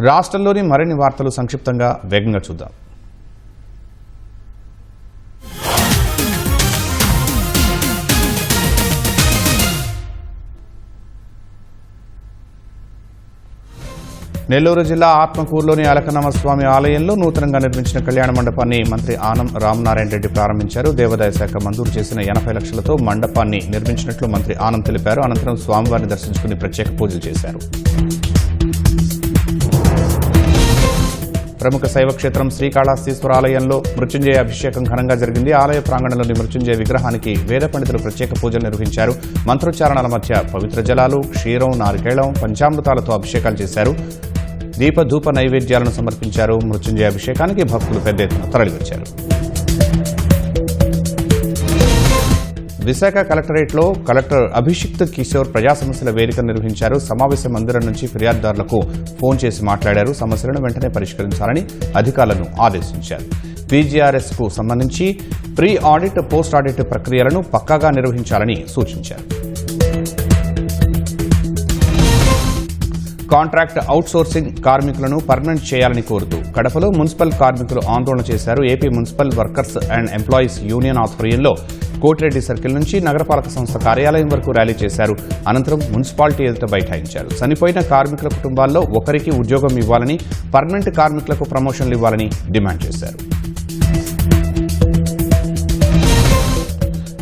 రాష్ట్రంలోని మరిన్ని వార్తలు సంక్షిప్తంగా వేగంగా చూద్దాం. నెల్లూరు జిల్లా ఆత్మకూరులోని అలకనమస్వామి ఆలయంలో నూతనంగా నిర్మించిన కళ్యాణ మండపాన్ని మంత్రి ఆనం రామనారాయణ రెడ్డి ప్రారంభించారు. దేవాదాయ శాఖ మంజూరు చేసిన 80 లక్షలతో మండపాన్ని నిర్మించినట్లు మంత్రి ఆనం తెలిపారు. అనంతరం స్వామివారిని దర్శించుకుని ప్రత్యేక పూజలు చేశారు. ప్రముఖ శైవక్షేత్రం శ్రీకాళహస్తీశ్వర ఆలయంలో మృత్యుంజయ అభిషేకం ఘనంగా జరిగింది. ఆలయ ప్రాంగణంలోని మృత్యుంజయ విగ్రహానికి వేద పండితులు ప్రత్యేక పూజలు నిర్వహించారు. మంత్రోచ్చారణల మధ్య పవిత్ర జలాలు, క్షీరం, నారికేళం, పంచామృతాలతో అభిషేకాలు చేశారు. దీప ధూప నైవేద్యాలను సమర్పించారు. మృత్యుంజయ అభిషేకానికి భక్తులు పెద్ద ఎత్తున తరలివచ్చారు. విశాఖ కలెక్టరేట్లో కలెక్టర్ అభిషిక్త్ కిషోర్ ప్రజా సమస్యల వేదిక నిర్వహించారు. సమావేశ మందిరం నుంచి ఫిర్యాదుదారులకు ఫోన్ చేసి మాట్లాడారు. సమస్యలను వెంటనే పరిష్కరించాలని అధికారులను ఆదేశించారు. పీజీఆర్ఎస్ కు సంబంధించి ప్రీ ఆడిట్, పోస్ట్ ఆడిట్ ప్రక్రియలను పక్కాగా నిర్వహించాలని సూచించారు. కాంట్రాక్ట్ అవుట్సోర్సింగ్ కార్మికులను పర్మనెంట్ చేయాలని కోరుతూ కడపలో మున్సిపల్ కార్మికులు ఆందోళన చేశారు. AP municipal workers and employees union ఆధ్వర్యంలో కోటిరెడ్డి సర్కిల్ నుంచి నగరపాలక సంస్థ కార్యాలయం వరకు ర్యాలీ చేశారు. అనంతరం మున్సిపాలిటీ ఎదుట బైఠాయించారు. చనిపోయిన కార్మికుల కుటుంబాల్లో ఒకరికి ఉద్యోగం ఇవ్వాలని, పర్మనెంట్ కార్మికులకు ప్రమోషన్లు ఇవ్వాలని డిమాండ్ చేశారు.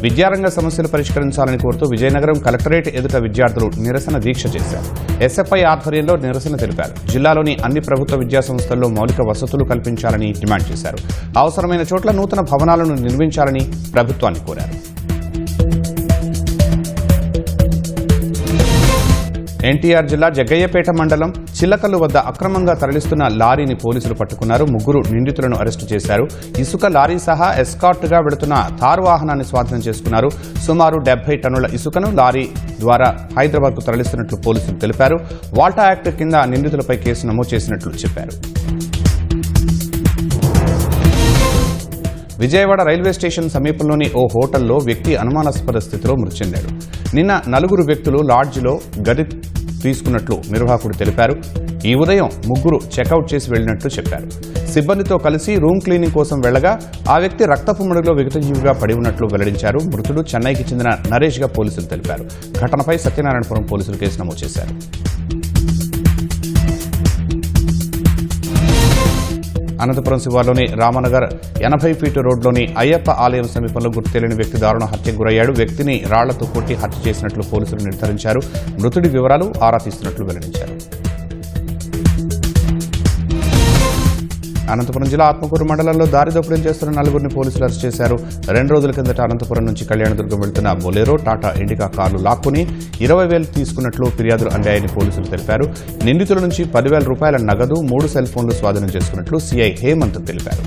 విద్యారంగ సమస్యలు పరిష్కరించాలని కోరుతూ విజయనగరం కలెక్టరేట్ ఎదుట విద్యార్థులు నిరసన దీక్ష చేశారు. ఎస్ఎఫ్ఐ ఆధ్వర్యంలో నిరసన తెలిపారు. జిల్లాలోని అన్ని ప్రభుత్వ విద్యాసంస్థల్లో మౌలిక వసతులు కల్పించాలని డిమాండ్ చేశారు. అవసరమైన చోట్ల నూతన భవనాలను నిర్మించాలని ప్రభుత్వాన్ని కోరారు. ఎన్టీఆర్ జిల్లా జగ్గయ్యపేట మండలం చిల్లకల్లు వద్ద అక్రమంగా తరలిస్తున్న లారీని పోలీసులు పట్టుకున్నారు. 3 నిందితులను అరెస్టు చేశారు. ఇసుక లారీ సహా ఎస్కార్ట్గా వెళుతున్న థార్ వాహనాన్ని స్వాధీనం చేసుకున్నారు. సుమారు 70 టన్నుల ఇసుకను లారీ ద్వారా హైదరాబాద్కు తరలిస్తున్నట్లు పోలీసులు తెలిపారు. వాల్టా యాక్ట్ కింద నిందితులపై కేసు నమోదు చేసినట్లు చెప్పారు. విజయవాడ రైల్వే స్టేషన్ సమీపంలోని ఓ హోటల్లో వ్యక్తి అనుమానాస్పద స్థితిలో మృతి చెందాడు. నిన్న 4 వ్యక్తులు లాడ్జిలో గది తీసుకున్నట్లు నిర్వాహకుడు తెలిపారు. ఈ ఉదయం 3 చెక్అవుట్ చేసి వెళ్లినట్లు చెప్పారు. సిబ్బందితో కలిసి రూమ్ క్లీనింగ్ కోసం వెళ్లగా ఆ వ్యక్తి రక్తపు మడుగులో విగతజీవిగా పడి ఉన్నట్లు వెల్లడించారు. మృతుడు చెన్నైకి చెందిన నరేష్గా పోలీసులు తెలిపారు. ఘటనపై సత్యనారాయణపురం పోలీసులు కేసు నమోదు చేశారు. అనంతపురం శివార్లోని రామనగర్ 80 ఫీటు రోడ్లోని అయ్యప్ప ఆలయం సమీపంలో గుర్తు తెలియని వ్యక్తి దారుణ హత్యకు గురయ్యాడు. వ్యక్తిని రాళ్లతో కొట్టి హత్య చేసినట్లు పోలీసులు నిర్ధారించారు. మృతుడి వివరాలు ఆరా తీస్తున్నట్లు వెల్లడించారు. అనంతపురం జిల్లా ఆత్మకూరు మండలంలో దారి దోపిడీ చేస్తున్న 4 పోలీసులు అరెస్ట్ చేశారు. 2 రోజుల కిందట అనంతపురం నుంచి కళ్యాణదుర్గం వెళ్తున్న బొలెరో, టాటా ఇండికా కార్లు లాక్కుని 20,000 తీసుకున్నట్లు ఫిర్యాదులు అందాయని పోలీసులు తెలిపారు. నిందితుల నుంచి 10,000 రూపాయల నగదు, 3 సెల్ ఫోన్లు స్వాధీనం చేసుకున్నట్లు సీఐ హేమంత్ తెలిపారు.